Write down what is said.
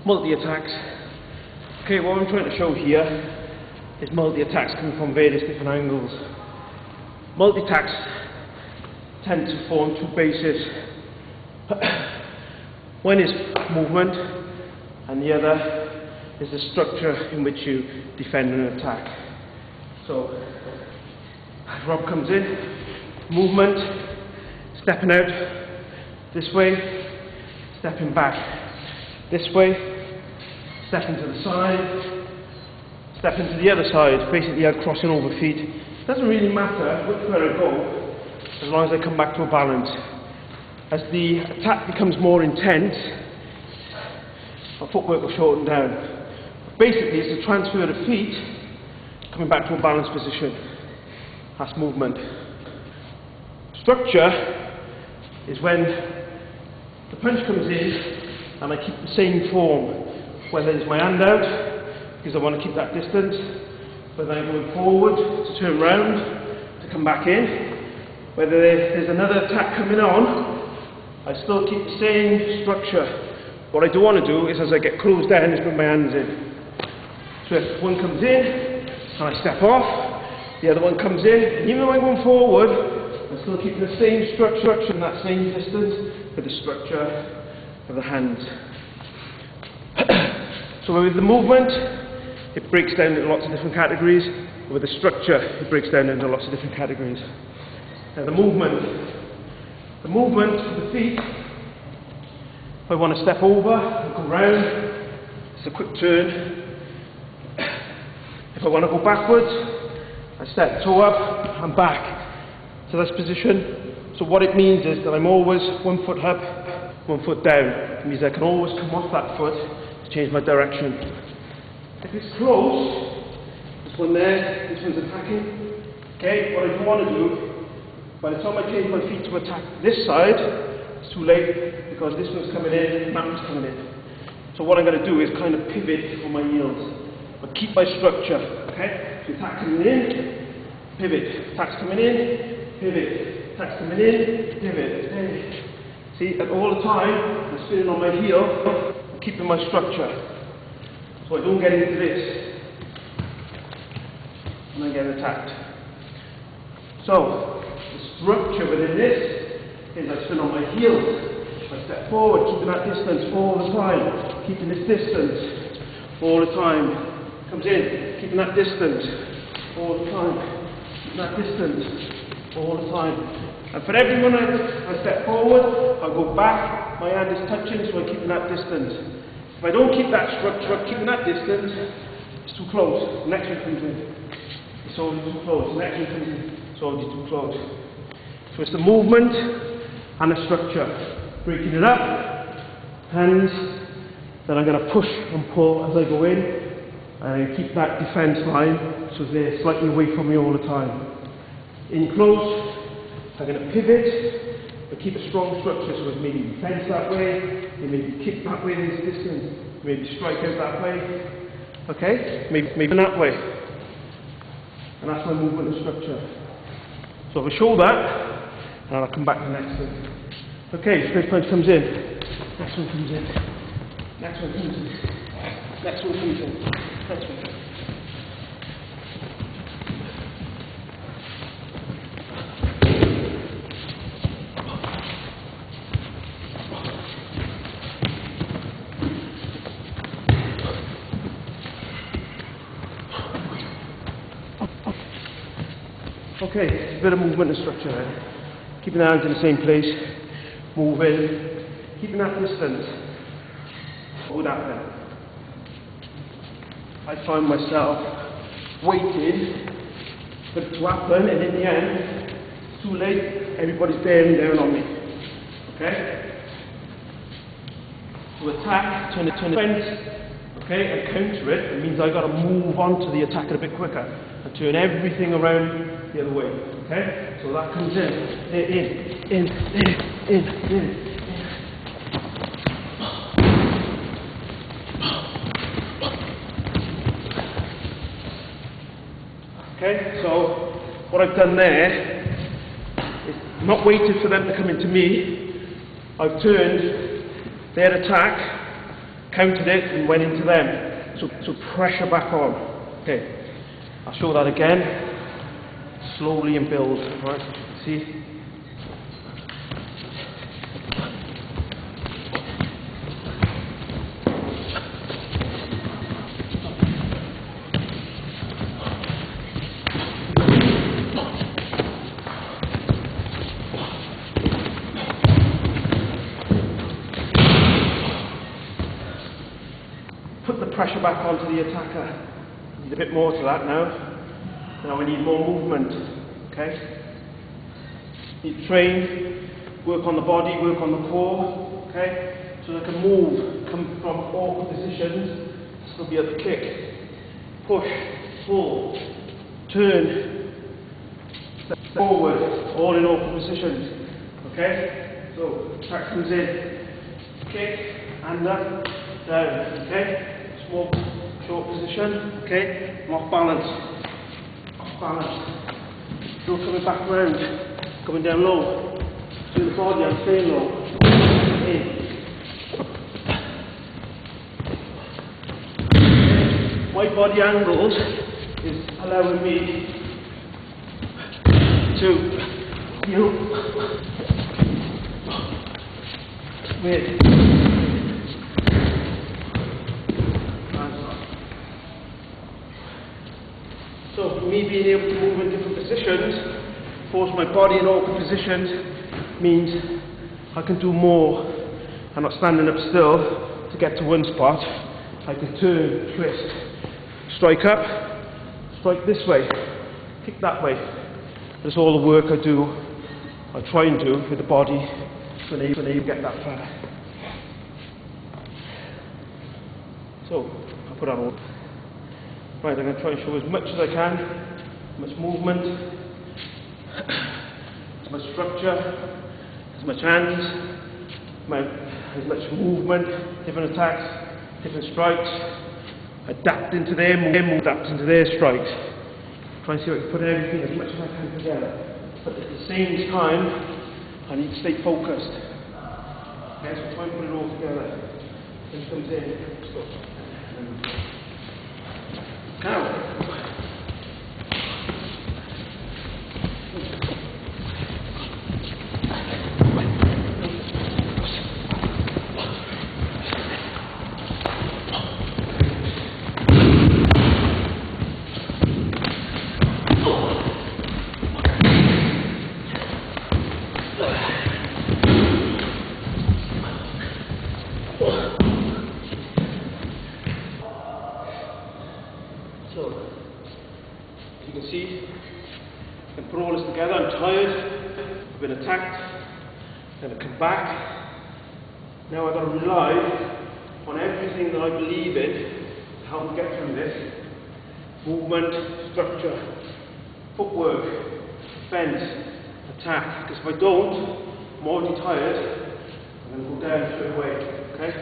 multi-attacks. Okay, what I'm trying to show here is multi-attacks coming from various different angles. Multi-attacks tend to form two bases. One is movement, and the other is the structure in which you defend and attack. So, Rob comes in, movement, stepping out this way, stepping back this way, stepping to the side, stepping to the other side. Basically, I'm crossing over feet. It doesn't really matter which way I go, as long as I come back to a balance. As the attack becomes more intense, my footwork will shorten down. But basically, it's a transfer of feet coming back to a balanced position. That's movement. Structure is when the punch comes in and I keep the same form, whether it's my hand out because I want to keep that distance, whether I'm going forward to turn round to come back in, whether there's another attack coming on, I still keep the same structure. What I don't want to do is, as I get closed down, is bring my hands in. So if one comes in and I step off, the other one comes in, and even though I'm going forward, I'm still keeping the same structure in that same distance with the structure of the hands. So with the movement, it breaks down into lots of different categories. With the structure, it breaks down into lots of different categories. Now the movement for the feet, if I want to step over and go round, it's a quick turn. If I want to go backwards, I step toe up and back to this position. So what it means is that I'm always 1 foot up, 1 foot down. It means I can always come off that foot to change my direction. If it's close, this one there, this one's attacking. Okay, what I don't want to do, by the time I change my feet to attack this side, it's too late because this one's coming in, that one's coming in. So what I'm going to do is kind of pivot on my heels, but keep my structure. Okay, so attack coming in, pivot, attacks coming in, pivot, attacks coming in, pivot. Okay. See, and all the time I'm spinning on my heel, I'm keeping my structure, so I don't get into this and I get attacked. So the structure within this is I spin on my heels, I step forward, keeping that distance all the time, keeping this distance all the time. Comes in, keeping that distance all the time, keeping that distance all the time. And for every one I step forward, I'll go back, my hand is touching, so I'm keeping that distance. If I don't keep that structure, keeping that distance, it's too close. The next one comes in, it's already too close. The next one comes in, it's already too close. So it's the movement and the structure. Breaking it up, hands, then I'm going to push and pull as I go in. And keep that defence line so they're slightly away from me all the time. In close, I'm going to pivot, but keep a strong structure, so it's maybe defence that way, you maybe kick that way this distance, maybe strike out that way, okay? Maybe that way. And that's my movement and structure. So if I show that, and I'll come back to the next thing. Okay, straight punch comes in, next one comes in, next one comes in, next one comes in, next one. Okay, a bit of movement and structure there. Keeping the hands in the same place, moving, keeping that distance. What would happen? I find myself waiting for it to happen, and in the end, it's too late, everybody's bearing down on me. Okay? To attack, turn defense, okay, and counter it, it means I've got to move on to the attack a bit quicker and turn everything around the other way. Okay? So that comes in. Okay, so what I've done there is not waited for them to come into me. I've turned their attack, countered it and went into them. So pressure back on. Okay, I'll show that again. Slowly and build. Right, see? Put the pressure back onto the attacker. Need a bit more to that now. Now we need more movement. Okay? Need to train, work on the body, work on the core. Okay? So they can move, come from awkward positions, still be able to kick, push, pull, turn, step forward, all in awkward positions. Okay? So attack comes in, kick, and up, down. Okay? Small, short position, okay? I'm off balance. Off balance. Still coming back round. Coming down low. Through the body, I'm staying low. In. My body angles is allowing me to heal with so for me being able to move in different positions, force my body in awkward positions, means I can do more. I'm not standing up still to get to one spot. I can turn, twist, strike up, strike this way, kick that way. That's all the work I do, I try and do with the body when you get that far. So, I'll put on all. Right, I'm going to try and show as much as I can, as much movement, as much structure, as much hands, as much movement, different attacks, different strikes, adapt into their movement, adapt into their strikes. Try and see if I can put everything as much as I can together. But at the same time, I need to stay focused. Okay, so try and put it all together. Then it comes in, stop. Now. So, as you can see, I can put all this together. I'm tired, I've been attacked, then I come back. Now I've got to rely on everything that I believe in to help me get through this. Movement, structure, footwork, defense, attack. Because if I don't, I'm already tired, I'm going to go down straight away. Okay?